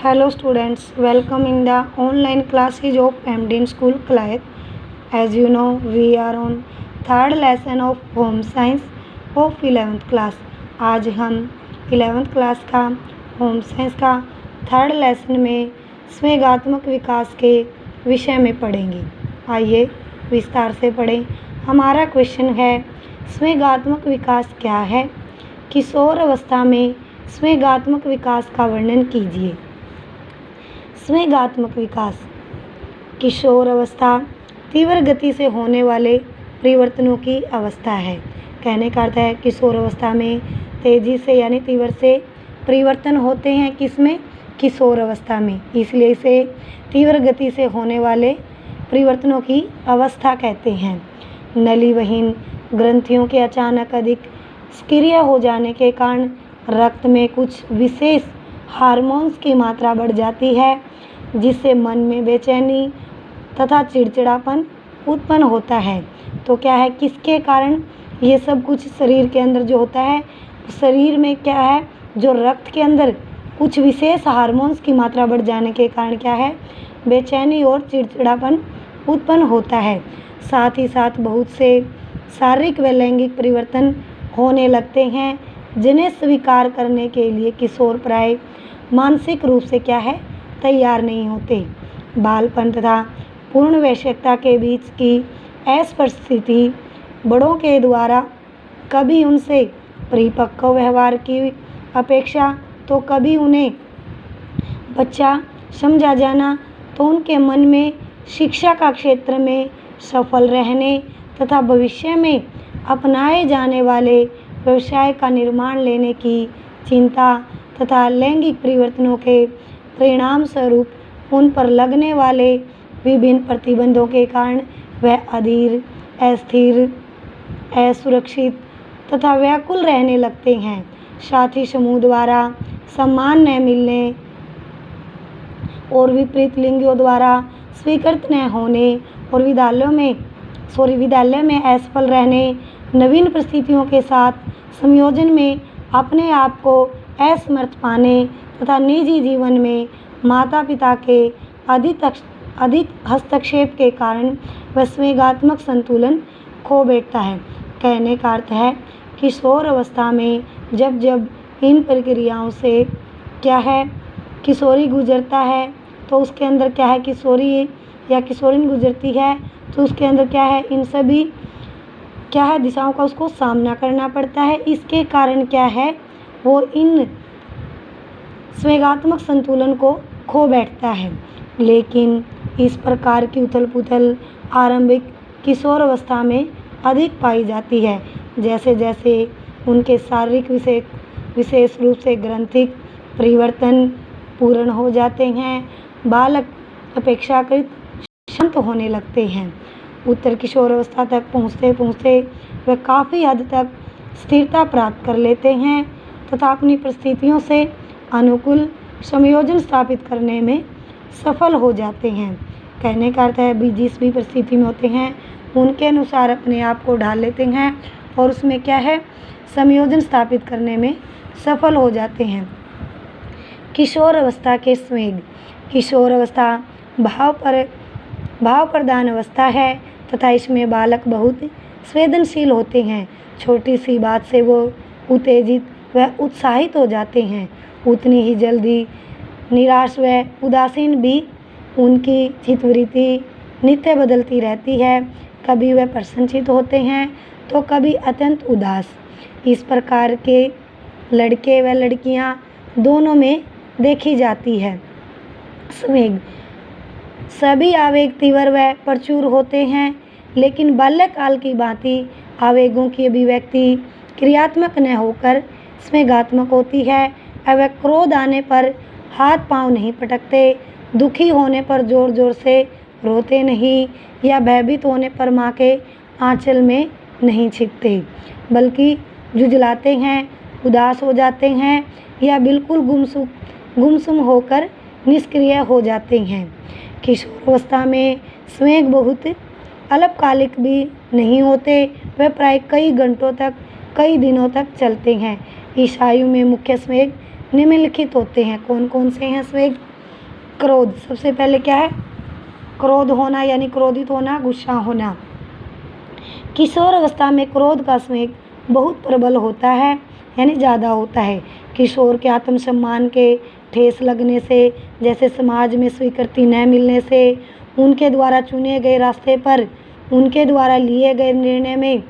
Hello students, welcome in the online classes of MD School class. As you know, we are on third lesson of home science of 11th class. आज हम 11th class का home science का third lesson में स्वेगात्मक विकास के विषय में पढ़ेंगे। आइए विस्तार से पढ़ें। हमारा क्वेश्चन है, स्वेगात्मक विकास क्या है? किशोर अवस्था में स्वेगात्मक विकास का वर्णन कीजिए। स्वेगात्मक विकास किशोर अवस्था तीव्र गति से होने वाले परिवर्तनों की अवस्था है। कहने का अर्थ है किशोर अवस्था में तेजी से यानी तीव्र से परिवर्तन होते हैं। किसमें? किशोर अवस्था में। इसलिए इसे तीव्र गति से होने वाले परिवर्तनों की अवस्था कहते हैं। नलिवहीन ग्रंथियों के अचानक अधिक सक्रिय हो जाने के कारण रक्त में कुछ विशेष हार्मोन्स की मात्रा बढ़ जाती है, जिससे मन में बेचैनी तथा चिड़चिड़ापन उत्पन्न होता है। तो क्या है, किसके कारण ये सब कुछ शरीर के अंदर जो होता है, शरीर में क्या है, जो रक्त के अंदर कुछ विशेष हार्मोन्स की मात्रा बढ़ जाने के कारण क्या है, बेचैनी और चिड़चिड़ापन उत्पन्न होता है। साथ ही साथ बहुत से शारीरिक व लैंगिक परिवर्तन होने लगते हैं, जिन्हें स्वीकार करने के लिए किशोर प्राय मानसिक रूप से क्या है, तैयार नहीं होते। बालपन तथा पूर्ण वयस्कता के बीच की अस्पष्ट स्थिति बड़ों के द्वारा कभी उनसे परिपक्व व्यवहार की अपेक्षा तो कभी उन्हें बच्चा समझा जाना, तो उनके मन में शिक्षा का क्षेत्र में सफल रहने तथा भविष्य में अपनाए जाने वाले व्यवसाय का निर्माण लेने की चिंता तथा लैंगिक परिवर्तनों के परिणाम स्वरूप उन पर लगने वाले विभिन्न प्रतिबंधों के कारण वह अधीर, अस्थिर, असुरक्षित तथा व्याकुल रहने लगते हैं। साथी समूह द्वारा सम्मान न मिलने और विपरीत लिंगियों द्वारा स्वीकृत न होने और विद्यालय में असफल रहने, नवीन परिस्थितियों के साथ संयोजन में अपने आप को असमर्थ पाने तथा निजी जीवन में माता पिता के अधिक हस्तक्षेप के कारण वह स्वेगात्मक संतुलन खो बैठता है। कहने का अर्थ है किशोर अवस्था में जब जब इन प्रक्रियाओं से क्या है, किशोरी गुजरता है, तो उसके अंदर क्या है, किशोरी या किशोरीन गुजरती है, तो उसके अंदर क्या है, इन सभी क्या है दिशाओं का उसको सामना करना पड़ता है। इसके कारण क्या है, वो इन स्वेगात्मक संतुलन को खो बैठता है। लेकिन इस प्रकार की उथल पुथल आरंभिक किशोर अवस्था में अधिक पाई जाती है। जैसे जैसे उनके शारीरिक विशेष रूप से ग्रंथिक परिवर्तन पूर्ण हो जाते हैं, बालक अपेक्षाकृत शांत होने लगते हैं। उत्तर किशोर अवस्था तक पहुँचते पहुँचते वे काफ़ी हद तक स्थिरता प्राप्त कर लेते हैं तथा अपनी परिस्थितियों से अनुकूल संयोजन स्थापित करने में सफल हो जाते हैं। कहने का अर्थ है जिस भी परिस्थिति में होते हैं उनके अनुसार अपने आप को ढाल लेते हैं और उसमें क्या है, संयोजन स्थापित करने में सफल हो जाते हैं। किशोर अवस्था के स्वेग। किशोर अवस्था भाव प्रधान अवस्था है तथा इसमें बालक बहुत संवेदनशील होते हैं। छोटी सी बात से वो उत्तेजित व उत्साहित हो जाते हैं। उतनी ही जल्दी निराश व उदासीन भी उनकी चित्तवृत्ति नित्य बदलती रहती है। कभी वह प्रसन्नचित्त होते हैं तो कभी अत्यंत उदास। इस प्रकार के लड़के व लड़कियां दोनों में देखी जाती है। संवेग। सभी आवेग तीव्र व प्रचुर होते हैं, लेकिन बाल्यकाल की भांति आवेगों की अभिव्यक्ति क्रियात्मक न होकर स्वेगात्मक होती है। वह क्रोध आने पर हाथ पांव नहीं पटकते, दुखी होने पर जोर जोर से रोते नहीं या भयभीत होने पर माँ के आंचल में नहीं छिपते, बल्कि जुझलाते हैं, उदास हो जाते हैं या बिल्कुल गुमसुम होकर निष्क्रिय हो जाते हैं। किशोर अवस्था में स्वेग बहुत अल्पकालिक भी नहीं होते, वे प्राय कई घंटों तक, कई दिनों तक चलते हैं। इस आयु में मुख्य स्वेग निम्नलिखित होते हैं। कौन कौन से हैं स्वेग? क्रोध, सबसे पहले क्या है? क्रोध होना यानी क्रोधित होना, गुस्सा होना। किशोर अवस्था में क्रोध का स्वेग बहुत प्रबल होता है यानी ज़्यादा होता है। किशोर के आत्मसम्मान के ठेस लगने से, जैसे समाज में स्वीकृति न मिलने से, उनके द्वारा चुने गए रास्ते पर उनके द्वारा लिए गए निर्णय में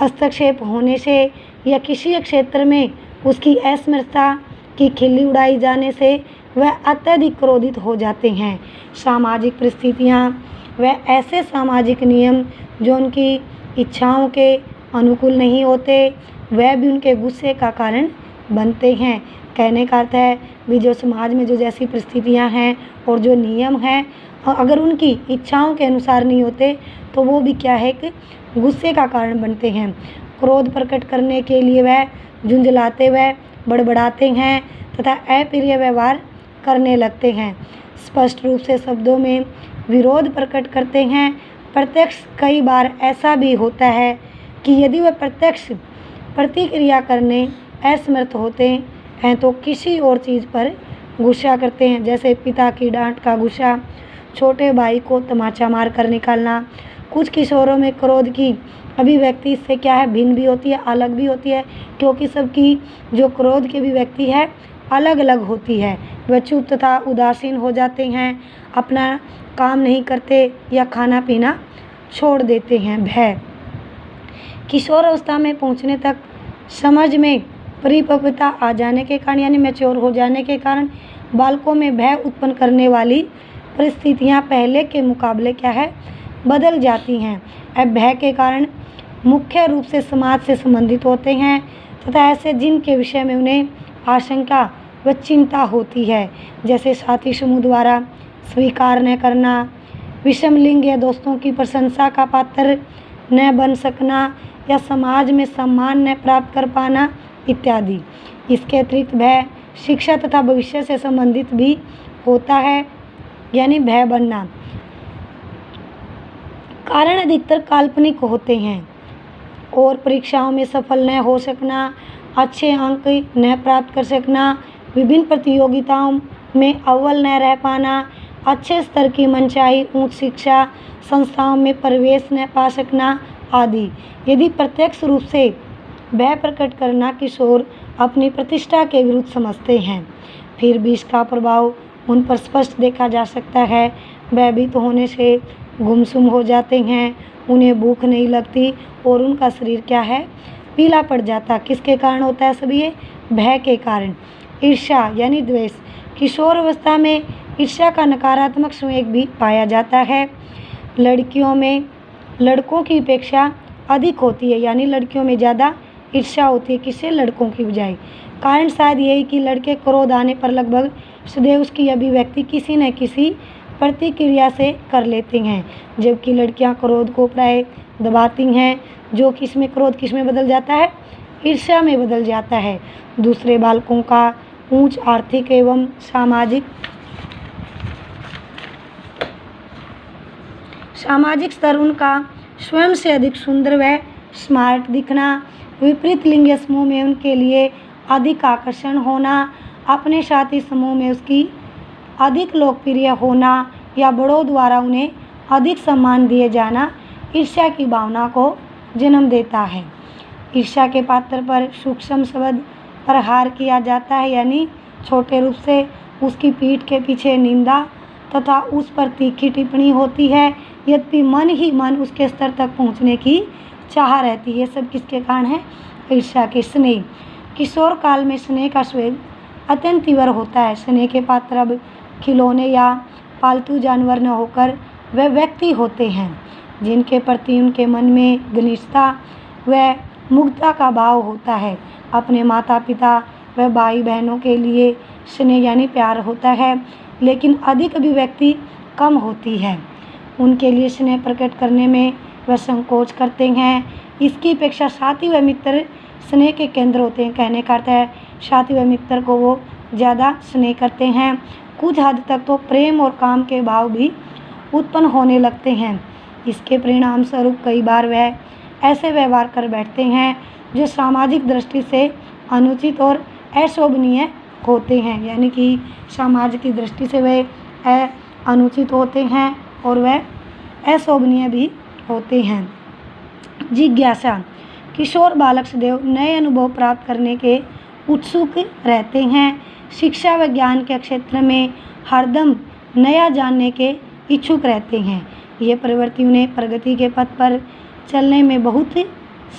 हस्तक्षेप होने से, या किसी क्षेत्र में उसकी असमर्थता की खिल्ली उड़ाई जाने से वह अत्यधिक क्रोधित हो जाते हैं। सामाजिक परिस्थितियाँ व ऐसे सामाजिक नियम जो उनकी इच्छाओं के अनुकूल नहीं होते, वह भी उनके गुस्से का कारण बनते हैं। कहने का अर्थ है भी जो समाज में जो जैसी परिस्थितियाँ हैं और जो नियम हैं, अगर उनकी इच्छाओं के अनुसार नहीं होते तो वो भी क्या है कि गुस्से का कारण बनते हैं। क्रोध प्रकट करने के लिए वह झुंझलाते व बड़बड़ाते हैं तथा अप्रिय व्यवहार करने लगते हैं। स्पष्ट रूप से शब्दों में विरोध प्रकट करते हैं। प्रत्यक्ष कई बार ऐसा भी होता है कि यदि वह प्रत्यक्ष प्रतिक्रिया करने असमर्थ होते हैं तो किसी और चीज़ पर गुस्सा करते हैं, जैसे पिता की डांट का गुस्सा, छोटे भाई को तमाचा मार कर निकालना। कुछ किशोरों में क्रोध की अभिव्यक्ति इससे क्या है, भिन्न भी होती है, अलग भी होती है, क्योंकि सबकी जो क्रोध की अभिव्यक्ति है अलग अलग होती है। वह चुप तथा उदासीन हो जाते हैं, अपना काम नहीं करते या खाना पीना छोड़ देते हैं। भय, किशोर अवस्था में पहुंचने तक समझ में परिपक्वता आ जाने के कारण यानी मैच्योर हो जाने के कारण बालकों में भय उत्पन्न करने वाली परिस्थितियां पहले के मुकाबले क्या है, बदल जाती हैं। अब भय के कारण मुख्य रूप से समाज से संबंधित होते हैं तथा ऐसे जिनके विषय में उन्हें आशंका व चिंता होती है, जैसे साथी समूह द्वारा स्वीकार न करना, विषम लिंग या दोस्तों की प्रशंसा का पात्र न बन सकना, या समाज में सम्मान न प्राप्त कर पाना इत्यादि। इसके अतिरिक्त भय शिक्षा तथा भविष्य से संबंधित भी होता है, यानी भय बनना कारण अधिकतर काल्पनिक होते हैं और परीक्षाओं में सफल न हो सकना, अच्छे अंक न प्राप्त कर सकना, विभिन्न प्रतियोगिताओं में अव्वल न रह पाना, अच्छे स्तर की मनचाही उच्च शिक्षा संस्थाओं में प्रवेश न पा सकना आदि। यदि प्रत्यक्ष रूप से भय प्रकट करना किशोर अपनी प्रतिष्ठा के विरुद्ध समझते हैं, फिर भी इसका प्रभाव उन पर स्पष्ट देखा जा सकता है। भयभीत होने से गुमसुम हो जाते हैं, उन्हें भूख नहीं लगती और उनका शरीर क्या है, पीला पड़ जाता। किसके कारण होता है सभी ये? भय के कारण। ईर्ष्या यानी द्वेष, किशोर अवस्था में ईर्ष्या का नकारात्मक संवेग भी पाया जाता है। लड़कियों में लड़कों की अपेक्षा अधिक होती है, यानी लड़कियों में ज़्यादा ईर्ष्या होती है, किससे? लड़कों की बजाय। कारण शायद यही कि लड़के क्रोध आने पर लगभग सदैव उसकी अभिव्यक्ति किसी न किसी प्रतिक्रिया से कर लेते हैं, जबकि लड़कियां क्रोध को प्राय दबाती हैं, जो किसमें क्रोध किसमें बदल जाता है? ईर्ष्या में बदल जाता है। दूसरे बालकों का उच्च आर्थिक एवं सामाजिक स्तर, उनका स्वयं से अधिक सुंदर व स्मार्ट दिखना, विपरीत लिंग समूह में उनके लिए अधिक आकर्षण होना, अपने साथी समूह में उसकी अधिक लोकप्रिय होना या बड़ों द्वारा उन्हें अधिक सम्मान दिए जाना ईर्ष्या की भावना को जन्म देता है। ईर्ष्या के पात्र पर सूक्ष्म शब्द प्रहार किया जाता है, यानी छोटे रूप से उसकी पीठ के पीछे निंदा तथा उस पर तीखी टिप्पणी होती है, यद्यपि मन ही मन उसके स्तर तक पहुंचने की चाह रहती है। सब किसके कारण है? ईर्ष्या के। स्नेह, किशोर काल में स्नेह का स्वेग अत्यंत तीव्र होता है। स्नेह के पात्र अब खिलौने या पालतू जानवर न होकर वे व्यक्ति होते हैं, जिनके प्रति उनके मन में घनिष्ठता व मुग्धता का भाव होता है। अपने माता पिता व भाई बहनों के लिए स्नेह यानी प्यार होता है, लेकिन अधिक अभिव्यक्ति कम होती है। उनके लिए स्नेह प्रकट करने में वह संकोच करते हैं। इसकी अपेक्षा साथी व मित्र स्नेह के केंद्र होते हैं। कहने का अर्थ है साथी व मित्र को वो ज़्यादा स्नेह करते हैं। कुछ हद तक तो प्रेम और काम के भाव भी उत्पन्न होने लगते हैं। इसके परिणाम स्वरूप कई बार वह ऐसे व्यवहार कर बैठते हैं जो सामाजिक दृष्टि से अनुचित और अशोभनीय होते हैं, यानी कि समाज की दृष्टि से वे अनुचित होते हैं और वह अशोभनीय भी होते हैं। जिज्ञासा। किशोर बालक सदैव नए अनुभव प्राप्त करने के उत्सुक रहते हैं। शिक्षा व ज्ञान के क्षेत्र में हरदम नया जानने के इच्छुक रहते हैं। ये प्रवृत्ति उन्हें प्रगति के पथ पर चलने में बहुत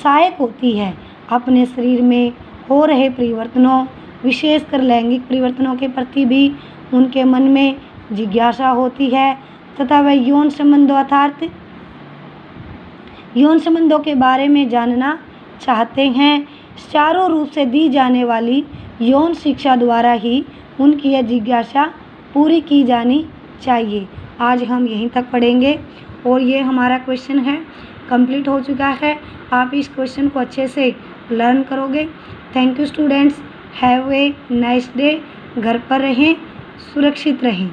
सहायक होती है। अपने शरीर में हो रहे परिवर्तनों, विशेषकर लैंगिक परिवर्तनों के प्रति भी उनके मन में जिज्ञासा होती है तथा वह यौन संबंधों के बारे में जानना चाहते हैं। चारों रूप से दी जाने वाली यौन शिक्षा द्वारा ही उनकी यह जिज्ञासा पूरी की जानी चाहिए। आज हम यहीं तक पढ़ेंगे और ये हमारा क्वेश्चन है कंप्लीट हो चुका है। आप इस क्वेश्चन को अच्छे से लर्न करोगे। Thank you students, have a nice day. घर पर रहें, सुरक्षित रहें।